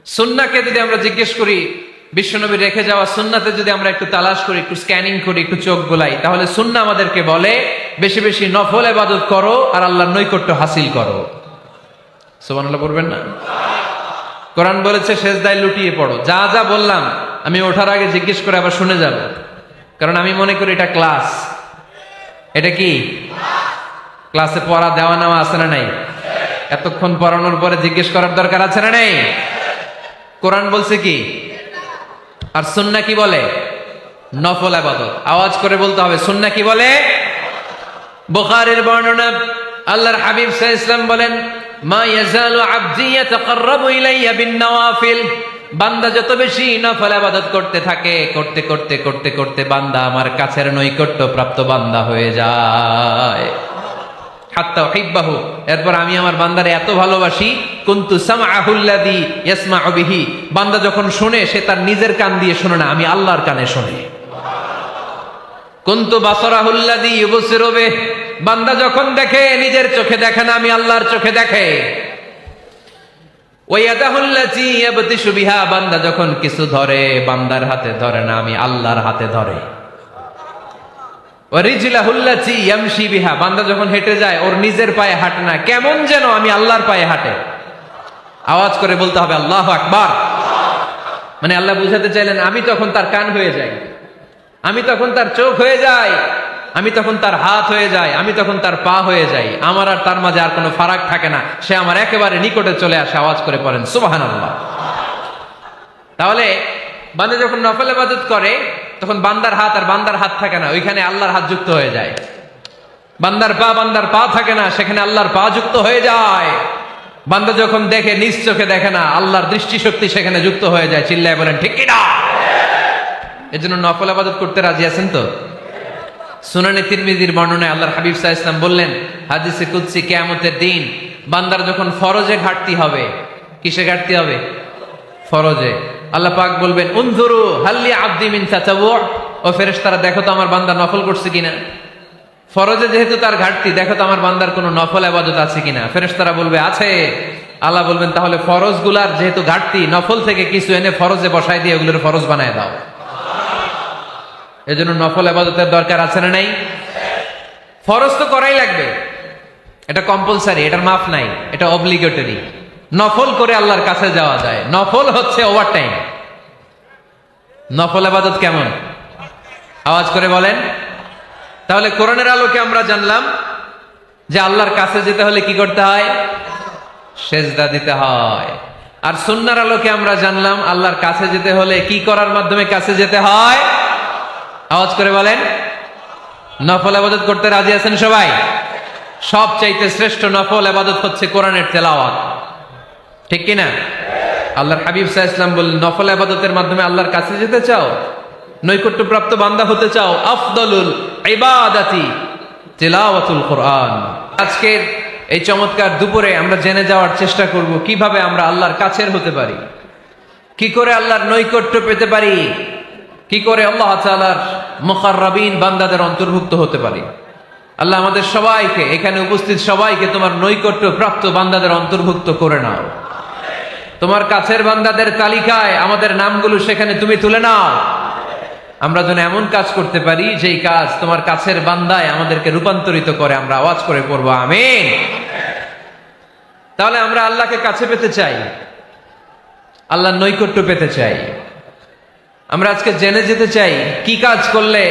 সুন্নাহকে যদি আমরা জিজ্ঞেস করি, বিশ্বনবী রেখে যাওয়া সুন্নাতে যদি আমরা একটু তালাশ করি, একটু স্ক্যানিং করি, একটু চোখ গোলাই, তাহলে সুন্নাহ আমাদেরকে বলে বেশি বেশি নফল ইবাদত করো আর আল্লাহর নৈকট্য হাসিল করো। সুবহানাল্লাহ পড়বেন না? কোরআন বলেছে সেজদায় লুটিয়ে পড়ো। যা যা বললাম আমি ওঠার আগে জিজ্ঞেস করে আবার শুনে যাব, কারণ আমি মনে করি এটা ক্লাস। এটা কি ক্লাসে পড়া দেওয়া নেওয়া আছে না নাই? এতক্ষণ পড়ানোর পরে জিজ্ঞেস করার দরকার আছে না নাই? কোরআন বলছে কি আর সুন্নাহ কি বলে? নফল ইবাদত। আওয়াজ করে বলতে হবে, সুন্নাহ কি বলে? বুখারীর বর্ণনা, আল্লাহর হাবিব সাল্লাল্লাহু আলাইহি ওয়াসাল্লাম বলেন, মা ইয়াজালু আবদি ইয়াতাকাররাবু ইলাইয়া বিন-নওয়াফিল। বান্দা যত বেশি নফল ইবাদত করতে থাকে, করতে করতে করতে করতে বান্দা আমার কাছের নৈকট্য প্রাপ্ত বান্দা হয়ে যায়। হাত্তা উহিব্বাহু, এরপর আমি আমার বান্দারে এত ভালোবাসি, কুনতু সামআহুল্লাযী ইয়াসমাউ বিহি। বান্দা যখন শুনে সে তার নিজের কান দিয়ে শুনে না, আমি আল্লাহর কানে শুনি। কুনতু বাসারাহুল্লাযী ইউবসিরু বিহি। বান্দা যখন দেখে নিজের চোখে দেখে না, আমি আল্লাহর চোখে দেখে। ওয়া ইয়াদাহুল্লাযী ইয়াবতিশু বিহা। বান্দা যখন কিছু ধরে বান্দার হাতে ধরে না, আমি আল্লাহর হাতে ধরে। ওয়ারিজলাহুল্লাতী ইয়ামশি বিহা। বান্দা যখন হেঁটে যায় ওর নিজের পায়ে হাঁটে না, কেমন যেন আমি আল্লাহর পায়ে হাঁটে। আওয়াজ করে বলতে হবে আল্লাহু আকবার। মানে আল্লাহ বুঝাতে চাইলেন আমি তখন তার কান হয়ে যাই, আমি তখন তার চোখ হয়ে যাই, আমি তখন তার হাত হয়ে যাই, আমি তখন তার পা হয়ে যাই। আমার আর তার মাঝে আর কোনো ফারাক থাকে না, সে আমার একেবারে নিকটে চলে আসে। আওয়াজ করে পড়েন সুবহানাল্লাহ। তাহলে বান্দা যখন নফল ইবাদত করে তখন বান্দার হাত আর বান্দার হাত থাকে না, ওইখানে আল্লাহর হাত যুক্ত হয়ে যায়। বান্দার পা থাকে না, সেখানে আল্লাহর পা যুক্ত হয়ে যায়। বান্দা যখন দেখে নিজ চোখে দেখে না, আল্লাহর দৃষ্টিশক্তি সেখানে যুক্ত হয়ে যায়। চিল্লায় বলেন ঠিক কি না? এজন্য নফল ইবাদত করতে রাজি আছেন তো? সুনানে তিরমিজির বর্ণনায় আল্লাহর হাবিব সাল্লাল্লাহু আলাইহি ওয়াসাল্লাম বললেন, হাদিসে কুদসি, কিয়ামতের দিন বান্দার যখন ফরজে ঘাটতি হবে, কিসে ঘাটতি হবে? ফরজে। আল্লাহ পাক বলবেন, উনজুরু হাল্লি আবদি মিন তাতাওয়ু। ও ফেরেশতারা দেখো তো আমার বান্দা নফল করছে কিনা। ফরজে যেহেতু তার ঘাটতি, দেখো তো আমার বান্দার কোনো নফল ইবাদত আছে কিনা। ফেরেশতারা বলবে আছে। আল্লাহ বলবেন তাহলে ফরজগুলার যেহেতু ঘাটতি, নফল থেকে কিছু এনে ফরজে বসায় দিয়ে ওগুলোর ফরজ বানায় দাও। এজন্য নফল ইবাদতের দরকার আছে না নাই? ফরজ তো করাই লাগবে, এটা কম্পালসারি, এটার মাফ নাই, এটা অব্লিগেটরি। নফল করে আল্লাহর কাছে যাওয়া যায়। নফল হচ্ছে ওভার টাইম। নফল ইবাদত কেমন? আওয়াজ করে বলেন। তাহলে কোরআনের আলোকে আমরা জানলাম যে আল্লাহর কাছে যেতে হলে কি করতে হয়? সেজদা দিতে হয়। আর সুন্নাহর আলোকে আমরা জানলাম আল্লাহর কাছে যেতে হলে কি করার মাধ্যমে কাছে যেতে হয়? আওয়াজ করে বলেন। নফল ইবাদত করতে রাজি আছেন সবাই? সবচাইতে শ্রেষ্ঠ নফল ইবাদত হচ্ছে কোরআনের তেলাওয়াত, ঠিক কিনা? আল্লাহর হাবিব সাল্লাল্লাহু আলাইহি ওয়াসাল্লাম বললেন, নফল ইবাদতের মাধ্যমে আল্লাহর কাছে যেতে চাও, নৈকট্যপ্রাপ্ত বান্দা হতে চাও, আফদলুল ইবাদাতি তিলাওয়াতুল কোরআন। আজকের এই চমৎকার দুপুরে আমরা জেনে যাওয়ার চেষ্টা করব কিভাবে আমরা আল্লাহর কাছের হতে পারি, কি করে আল্লাহর নৈকট্য পেতে পারি, কি করে আল্লাহ তাআলার মুকাররাবিন বান্দাদের অন্তর্ভুক্ত হতে পারি। আল্লাহ আমাদের সবাইকে, এখানে উপস্থিত সবাইকে তোমার নৈকট্য প্রাপ্ত বান্দাদের অন্তর্ভুক্ত করে নাও। তোমার কাছের বান্দাদের তালিকায় আমাদের নামগুলো সেখানে তুমি তুলে নাও। আমরা যেন এমন কাজ করতে পারি যেই কাজ তোমার কাছের বান্দায় আমাদেরকে রূপান্তরিত করে। আমরা আওয়াজ করে পড়বো আমিন। তাহলে আমরা আল্লাহকে কাছে পেতে চাই, আল্লাহর নৈকট্য পেতে চাই। আমরা আজকে জেনে যেতে চাই কি কাজ করলে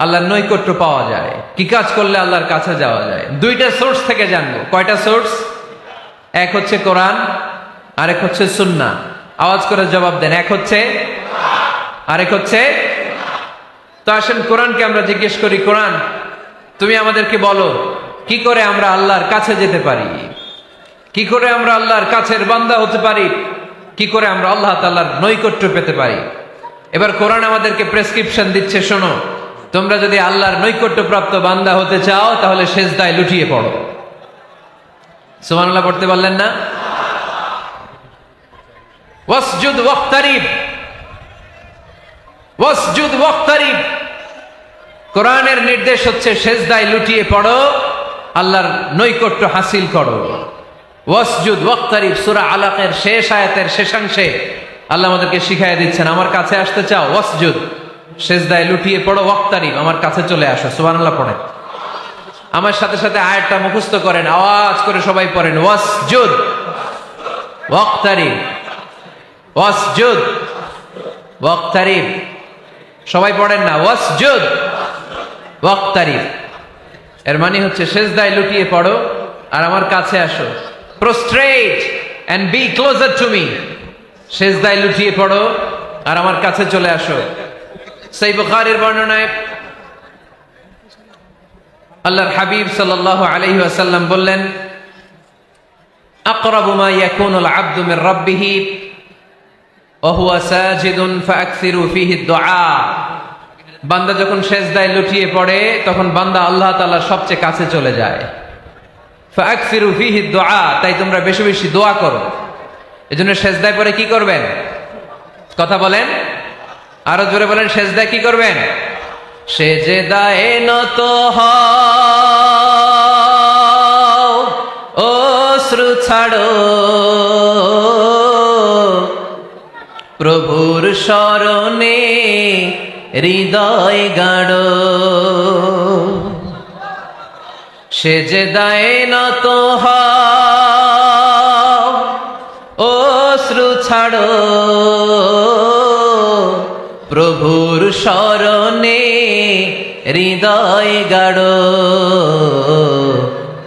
আল্লাহর নৈকট্য পাওয়া যায়, কি কাজ করলে আল্লাহর কাছে যাওয়া যায়। দুইটা সোর্স থেকে জানবো। কয়টা সোর্স? এক হচ্ছে কোরআন, আরেক হচ্ছে সুন্নাহ। আওয়াজ করে জবাব দেন। এক হচ্ছে, আরেক হচ্ছে। তো আসেন কোরআনকে আমরা জিজ্ঞেস করি, কোরআন তুমি আমাদেরকে বলো কি করে আমরা আল্লাহর কাছে যেতে পারি, কি করে আমরা আল্লাহর কাছের বান্দা হতে পারি, কি করে আমরা আল্লাহ তাআলার নৈকট্য পেতে পারি। এবার কোরআন আমাদেরকে প্রেসক্রিপশন দিচ্ছে, শোনো, তোমরা যদি আল্লাহর নৈকট্য প্রাপ্ত বান্দা হতে চাও তাহলে সেজদায় লুটিয়ে পড়ো। সুবহানাল্লাহ পড়তে পারলেন না? ওয়াসজুদ ওয়াক্তারিব, ওয়াসজুদ ওয়াক্তারিব। কোরআনের নির্দেশ হচ্ছে সেজদায় লুটিয়ে পড়ো, আল্লাহর নৈকট্য হাসিল করো। ওয়াসজুদ ওয়াক্তারিব সূরা আলাকের শেষ আয়াতের শেষাংশে আল্লাহ আমাদেরকে শিখাইয়া দিচ্ছেন, আমার কাছে আসতে চাও, ওয়াসজুদ, সেজদায় লুটিয়ে পড়ো, ওয়াক্তারিব, আমার কাছে চলে আসো। সুবহানাল্লাহ পড়েন। আমার সাথে সাথে আয়াতটা মুখস্থ করেন, আওয়াজ করে সবাই পড়েন, ওয়াসজুদ ওয়াক্তারিব, ওয়াসজুদ ওয়াক্তারিব। সবাই পড়েন না, ওয়াসজুদ ওয়াক্তারিব। এর মানে হচ্ছে সেজদায় লুটিয়ে পড়ো আর আমার কাছে আসো। Prostrate and be closer to me. সেজদায় লুটিয়ে পড়ো আর আমার কাছে চলে আসো। সহিহ বুখারীর বর্ণনায় আল্লাহর হাবিব সাল্লাল্লাহু আলাইহি ওয়াসাল্লাম বললেন, আকরাবু মা ইয়াকুনুল আবদু মির রাব্বিহি ওয়া হুয়া সাজিদুন ফাআকসিরু ফীহি দুআ। বান্দা যখন সেজদায় লুটিয়ে পড়ে তখন বান্দা আল্লাহ তাআলার সবচেয়ে কাছে চলে যায়। ফাআকসিরু ফীহি দুআ, তাই তোমরা বেশি বেশি দোয়া করো। এজন্য সেজদায় পড়ে কি করবেন? কথা বলেন, আরো জোরে বলেন, সেজদায় কি করবেন? সেজদায় নত হও, অশ্রু ছাড়ো, প্রভুর শরণে হৃদয় গাড়ো। সেজদায় নত হও, অশ্রু ছাড়ো, প্রভুর শরণে হৃদয় গাড়ো।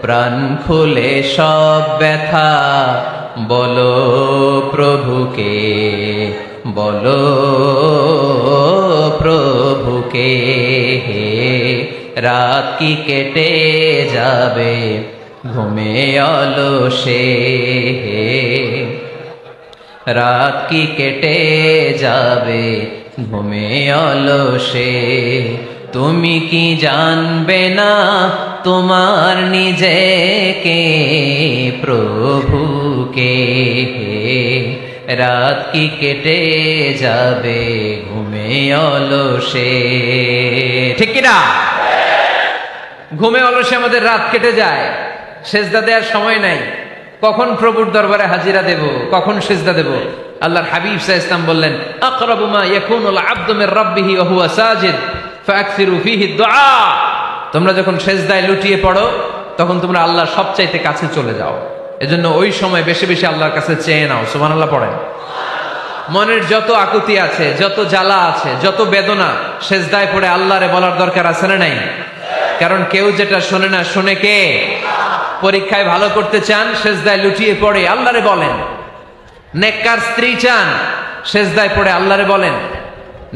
প্রাণ খুলে সব ব্যথা বলো প্রভুকে, বলো প্রভুকে। রাত কি কেটে যাবে ঘুমে অলসে, রাত কি কেটে যাবে ঘুমে অলসে। তুমি কি জানবে না তোমার নিজেকে, প্রভুকে। রাত কি কেটে যাবে ঘুমে অলসে। ঠিক কিনা? ঘুমে অলসে আমাদের রাত কেটে যায়, সেজদা দেওয়ার সময় নাই। কখন প্রভুর দরবারে হাজিরা দেব, কখন সেজদা দেব? আল্লাহর হাবিব সাল্লাল্লাহু আলাইহি ওয়াসাল্লাম বললেন, আকরাবু মা ইয়াকুনুল আবদু মির রাব্বিহি ওয়া হুয়া সাজিদ ফাআকসিরু ফীহি দুআ। তোমরা যখন সেজদায় লুটিয়ে পড়ো তখন তোমরা আল্লাহর সবচাইতে কাছে চলে যাও। এজন্য ওই সময় বেশি বেশি আল্লাহর কাছে চেয়ে নাও। সুবহানাল্লাহ পড়েন। মনের যত আকুতি আছে, যত জ্বালা আছে, যত বেদনা, সেজদায় পড়ে আল্লাহরে বলার দরকার আছে না নাই? কারণ কেউ যেটা শোনে না, শোনে কে? পরীক্ষায় ভালো করতে চান, সেজদায় লুটিয়ে পড়ে আল্লাহরে বলেন। নেককার স্ত্রী চান, সেজদায় পড়ে আল্লাহরে বলেন।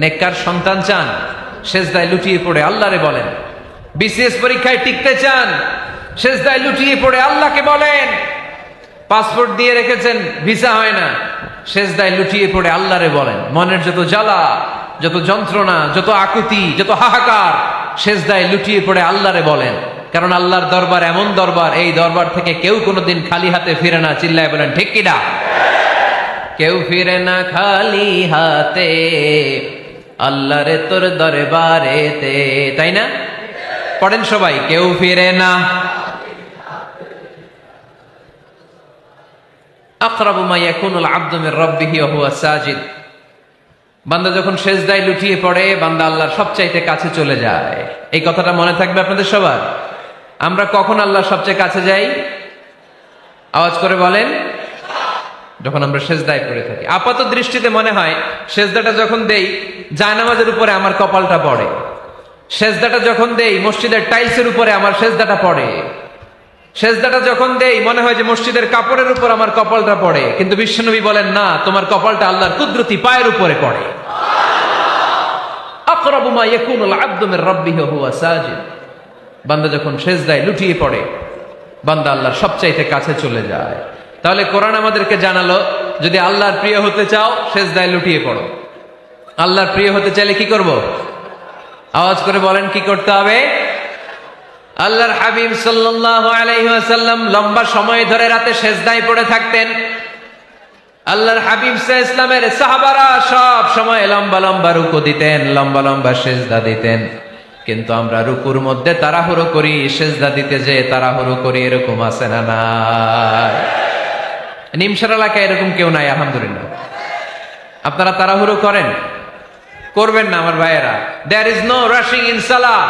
নেককার সন্তান চান, সেজদায় লুটিয়ে পড়ে আল্লাহরে বলেন। বিসিএস পরীক্ষায় টিকতে চান, সেজদায় লুটিয়ে পড়ে আল্লাহকে বলেন। পাসপোর্ট দিয়ে রেখেছেন, ভিসা হয় না, সেজদায় লুটিয়ে পড়ে আল্লাহরে বলেন। মনের যত জ্বালা, যত যন্ত্রণা, যত আকুতি, যত হাহাকার, সেজদায় লুটিয়ে পড়ে আল্লাহরে বলেন। কারণ আল্লাহর দরবার এমন দরবার, এই দরবার থেকে কেউ কোনোদিন খালি হাতে ফিরে না। চিল্লায় বলেন ঠিক কিনা? কেউ ফিরে না খালি হাতে আল্লাহরে তোর দরবারেতে, তাই না? পড়েন সবাই, কেউ ফিরে না। আকরাবু মা ইয়াকুনুল আবদু মির রাব্বিহি ওয়া হুয়া সাজিদ। বান্দা যখন সেজদায় লুটিয়ে পড়ে, বান্দা আল্লাহর সবচাইতে কাছে চলে যায়। এই কথাটা মনে থাকবে আপনাদের সবার। আমরা কখন আল্লাহর সবচেয়ে কাছে যাই? আওয়াজ করে বলেন, যখন আমরা সেজদায় পড়ে থাকি। আপাত দৃষ্টিতে মনে হয় সেজদাটা যখন দেই জায়নামাজের উপরে আমার কপালটা পড়ে, সেজদাটা যখন দেই মসজিদের টাইলসের উপরে আমার সেজদাটা পড়ে, সেজদাটা যখন দেই মনে হয় যে মসজিদের কাপড়ের উপর আমার কপালটা পড়ে। কিন্তু বিশ্বনবী বলেন, না, তোমার কপালটা আল্লাহর কুদরতি পায়ের উপরে পড়ে। আকরাবু মা ইয়াকুনুল আবদু মির রাব্বিহি ওয়া হুয়া সাজিদ। বান্দা যখন সেজদায় লুটিয়ে পড়ে, বান্দা আল্লাহর সবচাইতে কাছে চলে যায়। তাহলে কোরআন আমাদেরকে জানালো, যদি আল্লাহর প্রিয় হতে চাও সেজদায় লুটিয়ে পড়ো। আল্লাহর প্রিয় হতে চাইলে কি করব? আওয়াজ করে বলেন, কি করতে হবে? আল্লাহর হাবিব সাল্লাল্লাহু আলাইহি ওয়াসাল্লাম লম্বা সময় ধরে রাতে সেজদায় পড়ে থাকতেন। আল্লাহর হাবিব সাল্লাল্লাহু আলাইহি ওয়াসাল্লামের সাহাবারা সব সময় লম্বা লম্বা রুকু দিতেন, লম্বা লম্বা সেজদা দিতেন। কিন্তু আমরা রুকুর মধ্যে তাড়াহুড়ো করি, সেজদা দিতে যে তাড়াহুড়ো করি, এরকম আছে না নাই? নিমসার এলাকায় এরকম কেউ নাই আলহামদুলিল্লাহ। আপনারা তাড়াহুড়ো করেন, করবেন না আমার ভাইয়েরা। There is no rushing in সালাহ,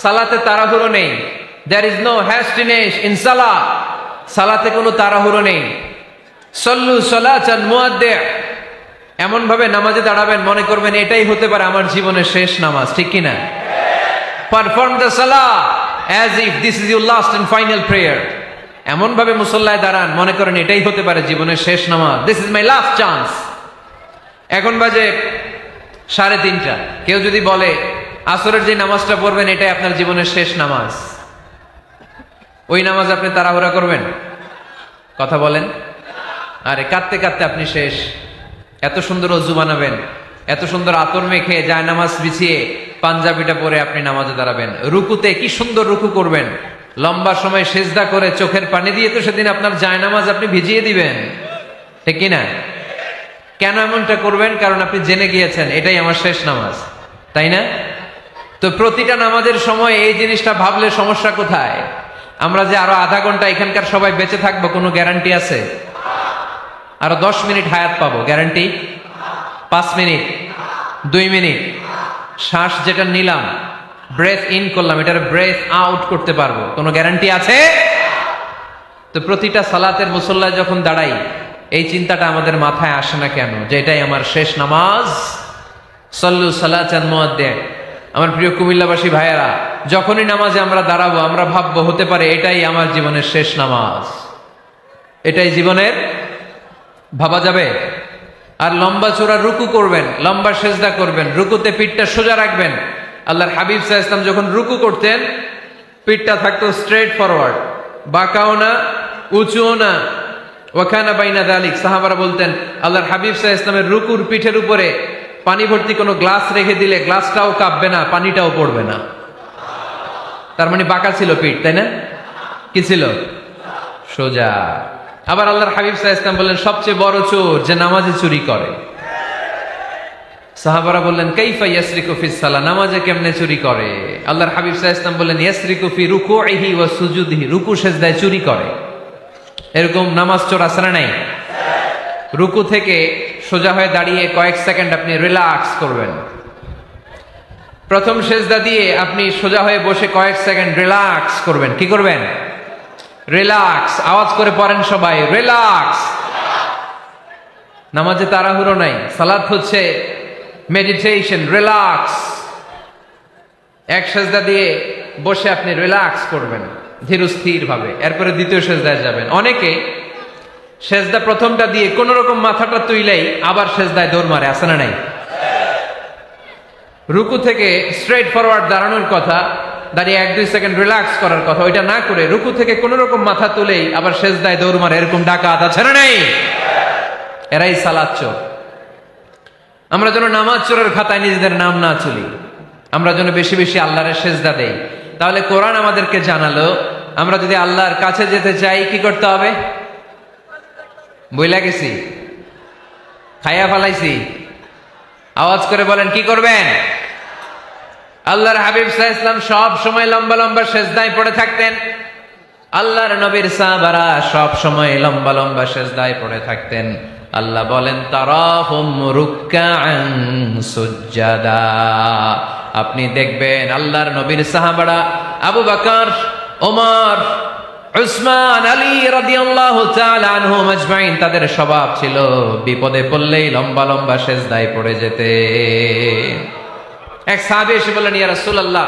সালাতে তাড়াহুড়ো নেই। There is no hastiness in সালাহ, সালাতে কোনো তাড়াহুড়ো নেই। সল্লু সালাতান মুআদ্দি', এমন ভাবে নামাজে দাঁড়াবেন মনে করবেন এটাই হতে পারে আমার জীবনের শেষ নামাজ, ঠিক কিনা? পারফর্ম দ্য সালাহ as if this is your last and final prayer. এমন ভাবে মুসল্লায় দাঁড়ান মনে করেন এটাই হতে পারে জীবনের শেষ নামাজ, this is my last chance. এখন বাজে 3:30, কেউ যদি বলে আসরের যে নামাজটা পড়বেন এটাই আপনার জীবনের শেষ নামাজ, ওই নামাজ আপনি তাড়াহুড়া করবেন? কথা বলেন। আরে কাঁদতে কাঁদতে আপনি শেষ। এত সুন্দর অজু বানাবেন, এত সুন্দর আতর মেখে যায় নামাজ বিছিয়ে পাঞ্জাবিটা পরে আপনি নামাজে দাঁড়াবেন। রুকুতে কি সুন্দর রুকু করবেন, লম্বা সময় সেজদা করে চোখের পানি দিয়ে তো সেদিন আপনার জায়নামাজ আপনি ভিজিয়ে দিবেন, ঠিক কিনা? কেন এমনটা করবেন? কারণ আপনি জেনে গিয়েছেন এটাই আমার শেষ নামাজ, তাই না? তো প্রতিটা নামাজের সময় এই জিনিসটা ভাবলে সমস্যা কোথায়? আমরা যে আরো আধা ঘন্টা এখানকার সবাই বেঁচে থাকবো কোনো গ্যারান্টি আছে? আরো 10 মিনিট হায়াত পাবো, গ্যারান্টি? 5 মিনিট, 2 মিনিট, শ্বাস যেটা নিলাম, ব্রেথ ইন করলাম, এটার ব্রেথ আউট করতে পারবো, কোনো গ্যারান্টি আছে? তো প্রতিটা সালাতের মুসল্লায় যখন দাঁড়াই এই চিন্তাটা আমাদের মাথায় আসে না কেন যে এটাই আমার শেষ নামাজ? সল্লু সালাতান মুআদ্দি'। আমার প্রিয় কুমিল্লাবাসী ভাইয়েরা, যখনই নামাজে আমরা দাঁড়াবো আমরা ভাববো হতে পারে এটাই আমার জীবনের শেষ নামাজ, এটাই জীবনের, ভাবা যাবে? আর লম্বা চোরা রুকু করবেন, লম্বা সেজদা করবেন, রুকুতে পিঠটা সোজা রাখবেন। আল্লাহর হাবিব সাল্লাল্লাহু আলাইহি ওয়াসাল্লাম যখন রুকু করতেন পিঠটা থাকতো স্ট্রেট ফরওয়ার্ড, বাঁকাও না উঁচুও না, ওয়াকানা বাইনা যালিক। সাহাবারা বলতেন আল্লাহর হাবিব সাল্লাল্লাহু আলাইহি ওয়াসাল্লামের রুকুর পিঠের উপরে পানি ভর্তি কোনো গ্লাস রেখে দিলে গ্লাসটাও কাঁপবে না, পানিটাও পড়বে না। তার মানে বাঁকা ছিল পিঠ, তাই না? কি ছিল? সোজা। আবার আল্লাহর হাবিব সাল্লাল্লাহু আলাইহি ওয়াসাল্লাম বললেন সবচেয়ে বড় চোর যে নামাজে চুরি করে। সাহাবারা বললেন কাইফা ইয়াসরিকু ফিস সালাহ, নামাজে কেমনে চুরি করে? আল্লাহর হাবিব সাল্লাল্লাহু আলাইহি ওয়াসাল্লাম বললেন ইয়াসরিকু ফি রুকুইহি ওয়া সুজুদিহি, রুকু সেজদায় চুরি করে। এরকম নামাজ চোর আছে না নাই? রুকু থেকে সোজা হয়ে দাঁড়িয়ে কয়েক সেকেন্ড আপনি রিল্যাক্স করবেন। প্রথম সেজদা দিয়ে আপনি সোজা হয়ে বসে কয়েক সেকেন্ড রিল্যাক্স করবেন। কি করবেন? রিল্যাক্স। আওয়াজ করে পড়েন সবাই, রিল্যাক্স। নামাজে তাড়াহুড়ো নাই, সালাত হচ্ছে মেডিটেশন, রিল্যাক্স। এক সেজদা দিয়ে বসে আপনি রিল্যাক্স করবেন ধীরস্থির ভাবে, এরপরে দ্বিতীয় সেজদায় যাবেন। অনেকে সেজদা প্রথমটা দিয়ে কোন রকম মাথাটা তুইলেই আবার সেজদায় দৌড় মারে, আছে না নাই? রুকু থেকে স্ট্রেট ফরওয়ার্ড দাঁড়ানোর কথা, দাঁড়িয়ে 1-2 সেকেন্ড রিল্যাক্স করার কথা, ওইটা না করে রুকু থেকে কোন রকম মাথা তুলেই আবার সেজদায় দৌড় মারে, এরকম ডাকাত আছে না নাই? এরাই সালাত চোর। আমরা যেন নামাজ চোরের খাতায় নিজেদের নাম না তুলি, আমরা যেন বেশি বেশি আল্লাহর সেজদা দেই। তাহলে কোরআন আমাদেরকে জানালো আমরা যদি আল্লাহর কাছে যেতে চাই কি করতে হবে? বইলা গেছি, খাইয়া ফালাইছি, আওয়াজ করে বলেন কি করবেন? আল্লাহর হাবিব সাল্লাল্লাহু আলাইহি ওয়াসাল্লাম সব সময় লম্বা লম্বা সেজদায় পড়ে থাকতেন। আল্লাহর নবীর সাহাবারা সব সময় লম্বা লম্বা সেজদায় পড়ে থাকতেন। আল্লাহ বলেন তারাহুম রুকআন সুজদা, আপনি দেখবেন আল্লাহর নবীর সাহাবারা আবু বকর, ওমর, উসমান, আলী রাদিয়াল্লাহু তাআলা আনহুম আজমাইন, তাদের স্বভাব ছিল বিপদে পড়লেই লম্বা লম্বা সেজদায় পড়ে যেতে। এক সাহাবী এসে বললেন ইয়া রাসূলুল্লাহ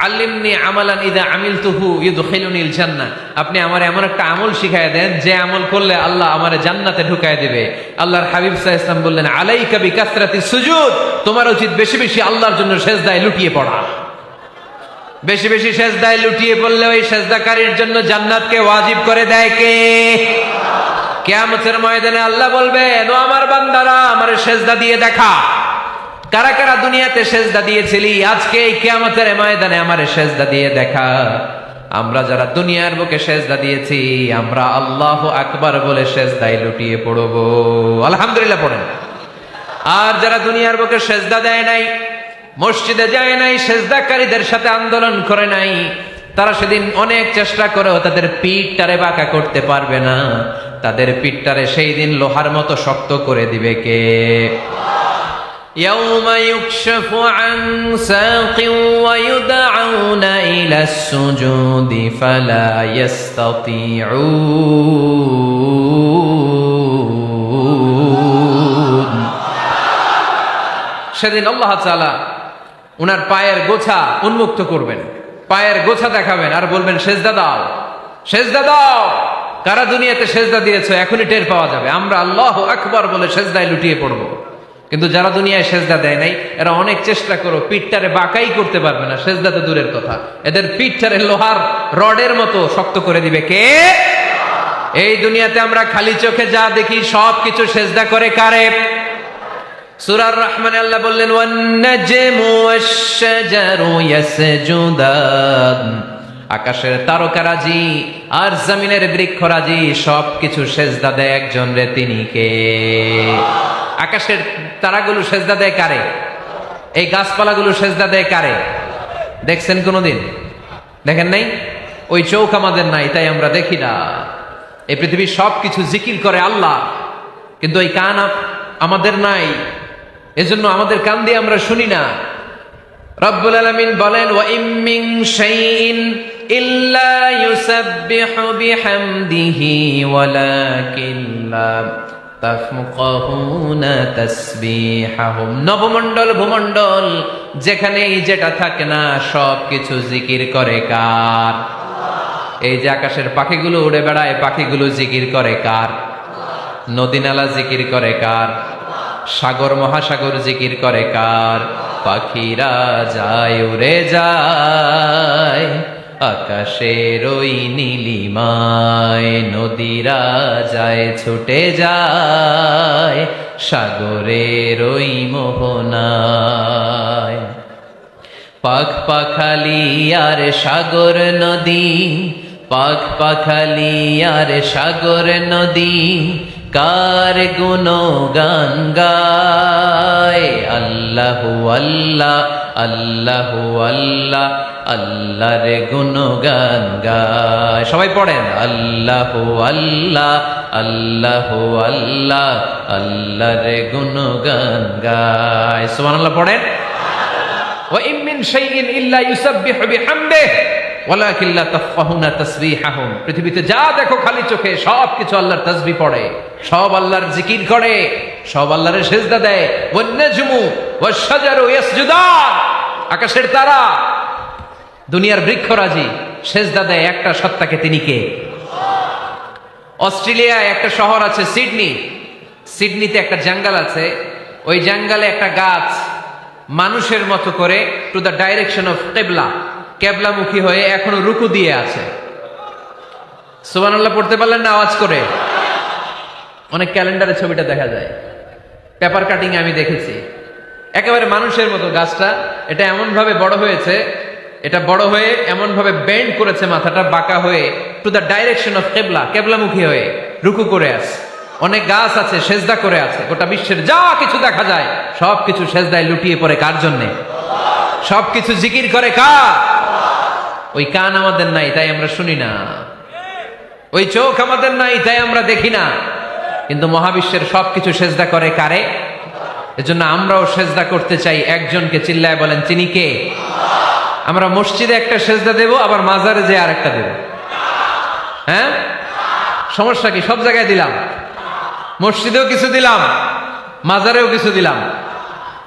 আল্লিমনি আমালান ইযা আমিলতুহু ইউদখিলুনিল জান্নাহ, আপনি আমার এমন একটা আমল শিখায় দেন যে আমল করলে আল্লাহ আমারে জান্নাতে ঢুকায় দিবে। আল্লাহর হাবিব সাল্লাল্লাহু আলাইহি ওয়াসাল্লাম বললেন আলাইকা বিকাসরাতিস সুজুদ, তোমার উচিত বেশি বেশি আল্লাহর জন্য সেজদায় লুটিয়ে পড়া। বেশি বেশি সেজদায় লুটিয়ে পড়লে ওই সেজদাকারীর জন্য জান্নাতকে ওয়াজিব করে দেয় কে? কিয়ামতের ময়দানে আল্লাহ বলবেন ও আমার বান্দারা আমারে সেজদা দিয়ে দেখা, কারা কারা দুনিয়াতে সেজদা দিয়েছিলি, আজকে এই কিয়ামতের ময়দানে আমারে সেজদা দিয়ে দেখা। আমরা যারা দুনিয়ার বুকে সেজদা দিয়েছি আমরা আল্লাহু আকবার বলে সেজদায় লুটিয়ে পড়ব, আলহামদুলিল্লাহ পড়েন। আর যারা দুনিয়ার বুকে সেজদা দেয় নাই, মসজিদে যায় নাই, সেজদাকারীদের সাথে আন্দোলন করে নাই, তারা সেদিন অনেক চেষ্টা করেও তাদের পিঠটারে বাঁকা করতে পারবে না। তাদের পিঠটারে সেই দিন লোহার মতো শক্ত করে দিবে কে? يوم يكشف عن ساق ويدعون إلى السجود فلا يستطيعون সেদিন আল্লাহ তাআলা উনার পায়ের গোছা উন্মুক্ত করবেন, পায়ের গোছা দেখাবেন আর বলবেন সেজদা দাও, সেজদা দাও। কারা দুনিয়াতে সেজদা দিয়েছো এখনই টের পাওয়া যাবে। আমরা আল্লাহু আকবার বলে সেজদায় লুটিয়ে পড়বো, কিন্তু যারা দুনিয়ায় সেজদা দেয় নাই এরা অনেক চেষ্টা করো, পিঠটারে বাঁকাই করতে পারবে না। সেজদা তো দূরের কথা, এদের পিঠটারে লোহার রডের মতো শক্ত করে দিবে কে? এই দুনিয়াতে আমরা খালি চোখে যা দেখি সব কিছু সেজদা করে কারে? সূরার রহমানে আল্লাহ বললেন ওয়ান নাজমু ওয়াশ-শাজারু ইয়াসজুদান, আকাশের তারকারাজি আর জমিনের বৃক্ষরাজি সব কিছু সেজদা দেয় একজন রে, তিনি কে? আকাশের তারাগুলো সেজদা দেয় কারে? এই গাছপালাগুলো সেজদা দেয় কারে? দেখছেন কোনোদিন? দেখেন নাই? ওই চোখ আমাদের নাই, তাই আমরা দেখি না। এই পৃথিবীর সব কিছু জিকির করে আল্লাহ, কিন্তু ওই কান আমাদের নাই, এজন্য আমাদের কান দিয়ে আমরা শুনি না। রব্বুল আলামিন বলেন ওয়া ইম মিন শাইইন ইল্লা ইউসাব্বিহু বিহামদিহি ওয়ালাকিন লা তাফকাহুনা তাসবিহাহুম। নবমণ্ডল ভূমণ্ডল যেখানেই যেটা থাকে না সব কিছু জিকির করে কার? এই যে আকাশের পাখিগুলো উড়ে বেড়ায়, পাখিগুলো জিকির করে কার? নদী নালা জিকির করে কার? সাগর মহাসাগর জিকির করে কার? পাখিরা যায় উড়ে যায় আকাশের ওই নীলিমায়, নদীরা যায় ছুটে যায় সাগরের ওই মোহনায়। পাখ পাখালি আর সাগর নদী, পাখ পাখালি আর সাগর নদী কার গুণগান গায়? আল্লাহু আল্লাহ আল্লাহু আল্লাহ আল্লাহর গুণগান গায়। সবাই পড়েন আল্লাহু আল্লাহ আল্লাহু আল্লাহ আল্লাহর গুণগান গায়। সুবহানাল্লাহ পড়েন। ওয়া ইম মিন শাইইন ইল্লা ইউসাব্বিহু বিহামদিহি ওয়ালাকিন লা তাফকাহুনা তাসবিহাহুম। পৃথিবীতে যা দেখো খালি চোখে সব কিছু আল্লাহর তাসবিহ পড়ে, সব আল্লাহর জিকির করে, সব আল্লাহর সেজদা দেয়। ওয়ান নাজমু ওয়াশ-শাজারু ইয়াসজুদান, আকাশের তারা দুনিয়ার বৃক্ষরাজি সেজদা দেয় একটা সত্তাকে, তিনি কে? অস্ট্রেলিয়ায় একটা শহর আছে সিডনি, সিডনিতে একটা জঙ্গল আছে, ওই জঙ্গলে একটা গাছ মানুষের মতো করে টু দ্য ডাইরেকশন অফ কিবলা, কেবলামুখী হয়ে এখনো রুকু দিয়ে আছে। সুবহানাল্লাহ পড়তে পারলেন না আওয়াজ করে? অনেক ক্যালেন্ডারে ছবিটা দেখা যায়, পেপার কাটিং আমি দেখেছি। একেবারে মানুষের মতো গাছটা, এটা এমন ভাবে বড় হয়েছে, এটা বড় হয়ে এমন ভাবে বেন্ড করেছে, মাথাটা বাঁকা হয়ে টু দ্য ডাইরেকশন অফ কিবলা, কেবলামুখী হয়ে রুকু করে আছে। অনেক গাছ আছে সেজদা করে আছে। গোটা বিশ্বের যা কিছু দেখা যায় সব কিছু সেজদায় লুটিয়ে পড়ে কার জন্যে? সব কিছু জিকির করে কার? ওই কান আমাদের নাই, তাই আমরা শুনি না। ওই চোখ আমাদের নাই, তাই আমরা দেখি না। কিন্তু মহাবিশ্বের সবকিছু সেজদা করে কারে? এজন্য আমরাও সেজদা করতে চাই একজনকে। চিল্লায় বলেন তিনি কে? আমরা মসজিদে একটা সেজদা দেব, আবার মাজারে যে আরেকটা দেব। হ্যাঁ, সমস্যা কি? সব জায়গায় দিলাম, মসজিদেও কিছু দিলাম, মাজারেও কিছু দিলাম।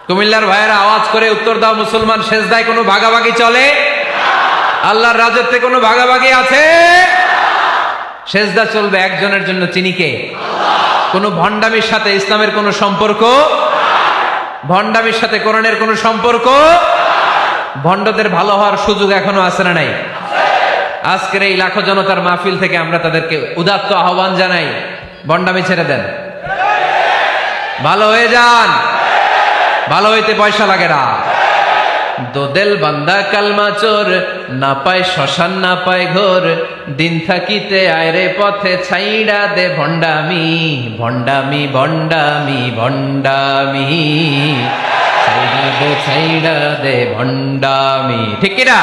কুমিল্লার ভাইয়েরা আওয়াজ করে উত্তর দাও, মুসলমান সেজদায় কোনো ভাগাভাগি চলে? আল্লাহর রাজত্বে কোনো ভাগাভাগি আছে? সেজদা চলবে একজনের জন্য, তিনি কে? কোনো ভণ্ডামির সাথে ইসলামের কোনো সম্পর্ক, ভণ্ডামির সাথে কোরআনের কোনো সম্পর্ক। ভণ্ডদের ভালো হওয়ার সুযোগ এখনো আছে না নাই? আজকের এই লাখো জনতার মাহফিল থেকে আমরা তাদেরকে উদাত্ত আহ্বান জানাই, ভণ্ডামি ছেড়ে দেন, ভালো হয়ে যান। ভালো হইতে পয়সা লাগে না। দোদেল বান্দা কালমা চোর, না পায় শ্মশান না পায় ঘোর, দিন থাকিতে আয়রে পথে ছাইড়া দে ভণ্ডামি, ভণ্ডামি ভণ্ডামি ভণ্ডামি, ছাইড়া দে ভণ্ডামি। ঠিক কিনা?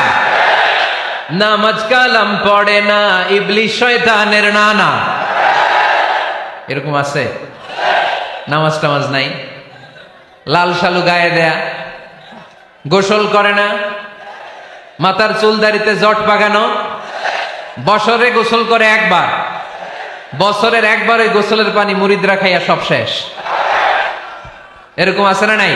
নামাজ কালাম পড়ে না, ইবলিশ শয়তানের নানা। এরকম আছে? নামাজ টামাজ নাই, লাল শালু গায়ে দেয়া, গোসল করে না, মাথার চুল দাড়িতে জট পাকানো, বছরে গোসল করে একবার, বছরের একবার ওই গোসলের পানি মুরিদরা খাইয়া সব শেষ। এরকম আছে না নাই?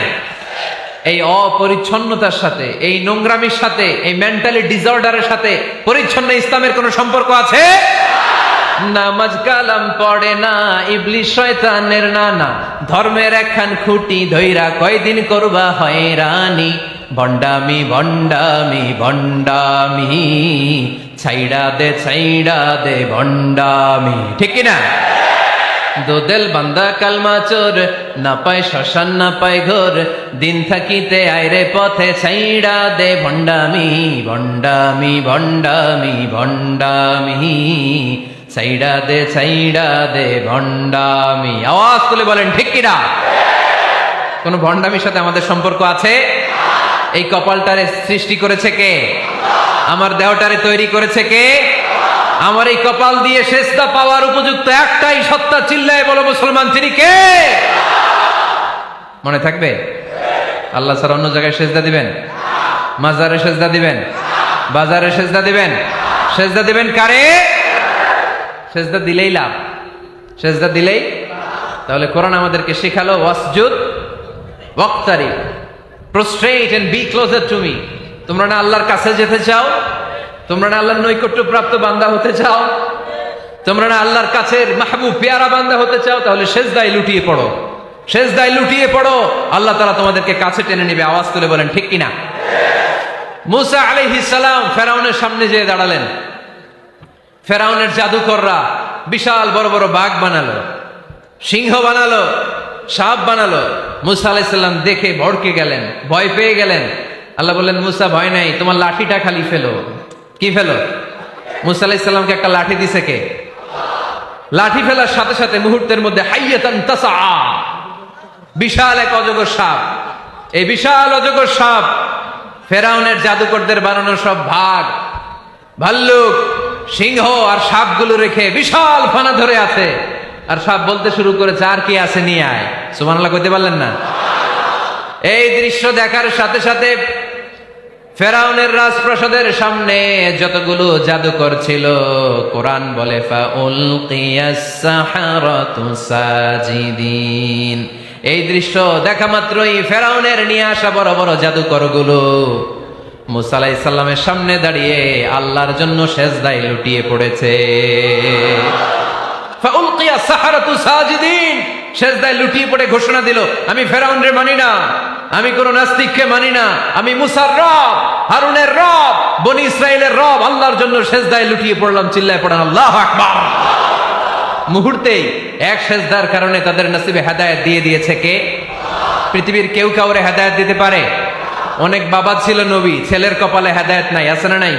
এই অপরিচ্ছন্নতার সাথে, এই নোংরামির সাথে, এই মেন্টালি ডিসঅর্ডারের সাথে পরিচ্ছন্ন ইসলামের কোন সম্পর্ক আছে? নামাজ কালাম পড়ে না, ইবলিস শয়তানের নানা, ধর্মের একখান খুঁটি ধইরা কয়দিন করবা হয়রানি, ভণ্ডামি ভণ্ডামি ভণ্ডামি, ছাইড়া দে ভণ্ডামি। ঠিক কিনা? দোদেল বান্দা কালমা চোর, না পায় শ্মশান না পায় ঘোর, দিন থাকিতে আইরে পথে ছাইড়া দে ভণ্ডামি ভণ্ডামি ভণ্ডামি ভণ্ডামি, ছাইড়া দে ভণ্ডামি। আওয়াজ তুলে বলেন ঠিক কিনা? কোন ভণ্ডামির সাথে আমাদের সম্পর্ক আছে? এই কপালটারে সৃষ্টি করেছে কে? আমার দেহটারে তৈরি করেছে কে? আমার এই কপাল দিয়ে সেজদা পাওয়ার উপযুক্ত একটাই সত্তা, চিল্লায় বলো মুসলমান, তিনি কে? মনে থাকবে? আল্লাহ ছাড়া অন্য জায়গায় সেজদা দিবেন? মাজারে সেজদা দিবেন? বাজারে সেজদা দিবেন? সেজদা দিবেন কারে? সেজদা দিলেই লাভ, সেজদা দিলেই। তাহলে কোরআন আমাদেরকে শেখালো ওয়াসজুদ ওয়াক্তারিব, prostrate and be closer to me. তোমরা না আল্লাহর কাছে যেতে চাও? তোমরা না আল্লাহর নৈকট্য প্রাপ্ত বান্দা হতে চাও? তোমরা না আল্লাহর কাছের মাহবুব পেয়ারা বান্দা হতে চাও? তাহলে সেজদায় লুটিয়ে পড়ো, সেজদায় লুটিয়ে পড়ো, আল্লাহ তাআলা তোমাদেরকে কাছে টেনে নেবে। আওয়াজ তুলে বলেন ঠিক কিনা? মুসা আলাইহিস সালাম ফেরাউনের সামনে যেয়ে দাঁড়ালেন। ফেরাউনের জাদুকররা বিশাল বড় বড় বাঘ বানালো, সিংহ বানালো, সাপ বানালো। মুসা আলাইহিস সালাম দেখে ভড়কে গেলেন, ভয় পেয়ে গেলেন। আল্লাহ বললেন, মুসা ভয় নাই, তোমার লাঠিটা খালি ফেলো। কি ফেলো? মুসা আলাইহিস সালামকে একটা লাঠি দিছে কে? লাঠি ফেলার সাথে সাথে মুহূর্তের মধ্যে হাইয়াতান তাসআ, বিশাল এক অজগর সাপ। এই বিশাল অজগর সাপ ফেরাউনের জাদুকরদের বানানো সব ভাগ, ভাল্লুক, সিংহ আর সাপগুলো রেখে বিশাল ফানা ধরে আছে। আর সাপ বলতে শুরু করেছে, আর কি আছে নিয়ে আয়। সুবহানাল্লাহ কইতে পারলেন না? এই দৃশ্য দেখার সাথে সাথে ফেরাউনের রাজপ্রাসাদের সামনে যতগুলো জাদুকর ছিল, কোরআন বলে ফাউলকিয়াস সাহারাতু সাজিদিন। এই দৃশ্য দেখা মাত্রই ফেরাউনের নিয়ে আসা বড় বড় জাদুকরগুলো মুসা আলাইহিস সালামের সামনে দাঁড়িয়ে আল্লাহর জন্য সেজদায় লুটিয়ে পড়েছে। ফাউলকিয়াস সাহারাতু সাজিদিন, সেজদায় লুটিয়ে পড়ে ঘোষণা দিল, আমি ফেরাউনরে মানি না, আমি কোন নাস্তিককে মানি না, আমি মুসার রব, হারুনের রব, বনি ইসরাইলের রব, আল্লাহর জন্য সেজদায় লুটিয়ে পড়লাম। চিল্লায় পড়েন আল্লাহু আকবার। মুহূর্তেই এক সেজদার কারণে তাদের নসিবে হেদায়েত দিয়ে দিয়েছে কে? পৃথিবীর কেউ কাউরে হেদায়েত দিতে পারে? অনেক বাবা ছিল নবী, ছেলের কপালে হেদায়েত নাই, আছে না নাই?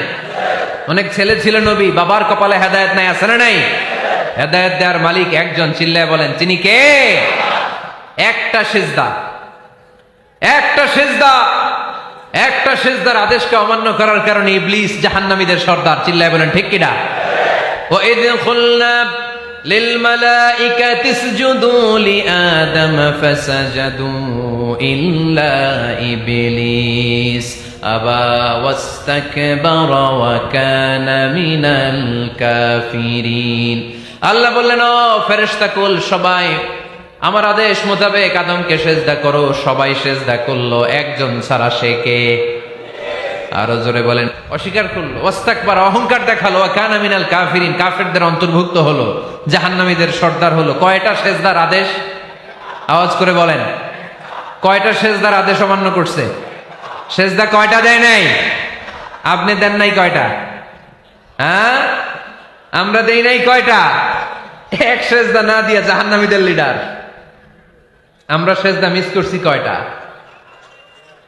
অনেক ছেলে ছিল নবী, বাবার কপালে হেদায়েত নাই, আছে না নাই? হেদায়েত দেওয়ার মালিক একজন, চিল্লায় বলেন তিনি কে? একটা সিজদা, একটা সিজদা, একটা সিজদার আদেশকে অমান্য করার কারণে ইবলিস জাহান্নামীদের সর্দার। চিল্লায় বলেন ঠিক কিনা? ওয়া ইয কুলনা লিল মালাইকাতি ইসজুদু লিআদম ফাসাজাদু ইল্লা ইবলিস আবা ওয়াস্তাকবারা ওয়া কানা মিনাল কাফিরিন। আল্লাহ বললেন, ও ফেরেশতা কুল সবাই আমার আদেশ মোতাবেক আদমকে সেজদা করো। সবাই সেজদা করলো, একজন ছাড়া, সে কে? আরো জোরে বলেন। অস্বীকার করলো, ওয়াস্তাকবার, অহংকার দেখালো, ওয়া কানা মিনাল কাফিরিন, কাফেরদের অন্তর্ভুক্ত হলো, জাহান্নামীদের সর্দার হলো। কয়টা সেজদার আদেশ? আওয়াজ করে বলেন, কয়টা সেজদার আদেশ অমান্য করছে? সেজদা কয়টা দেয় নাই? আপনি দেন নাই কয়টা? হ্যাঁ, আমরা দেই নাই কয়টা? এক সেজদা না দিয়া জাহান্নামীদের লিডার। আমরা সেজদা মিস করছি কয়টা?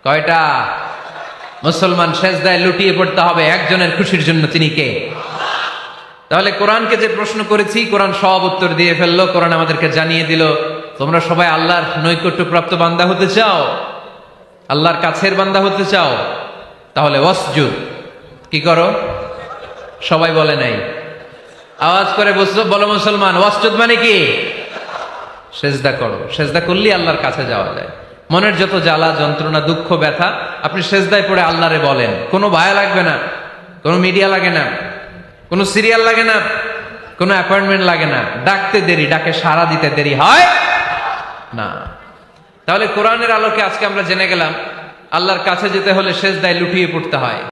কয়টা? মুসলমান সেজদায় লুটিয়ে পড়তে হবে একজনের খুশির জন্য, তিনি কে? তাহলে কোরআনকে যে প্রশ্ন করেছি, কোরআন সব উত্তর দিয়ে ফেললো। কোরআন আমাদেরকে জানিয়ে দিল, তোমরা সবাই আল্লাহর নৈকট্য প্রাপ্ত বান্দা হতে চাও, আল্লাহর কাছের বান্দা হতে চাও, তাহলে ওয়াসজুদ কি করো? সবাই বলে নাই, আওয়াজ করে বলো মুসলমান, ওয়াসজুদ মানে কি? সেজদা করো, সেজদা করলেই আল্লাহর কাছে যাওয়া যায়। মনের যত জ্বালা যন্ত্রণা দুঃখ ব্যথা আপনি সেজদায় পড়ে আল্লাহরে বলেন, কোনো ভায়া লাগবে না, কোনো মিডিয়া লাগে না, কোনো সিরিয়াল লাগে না, কোনো অ্যাপয়েন্টমেন্ট লাগে না, ডাকতে দেরি, ডাকে সাড়া দিতে দেরি হয় না। তাহলে কোরআনের আলোকে আজকে আমরা জেনে গেলাম আল্লাহর কাছে যেতে হলে সেজদায় লুটিয়ে পড়তে হয়।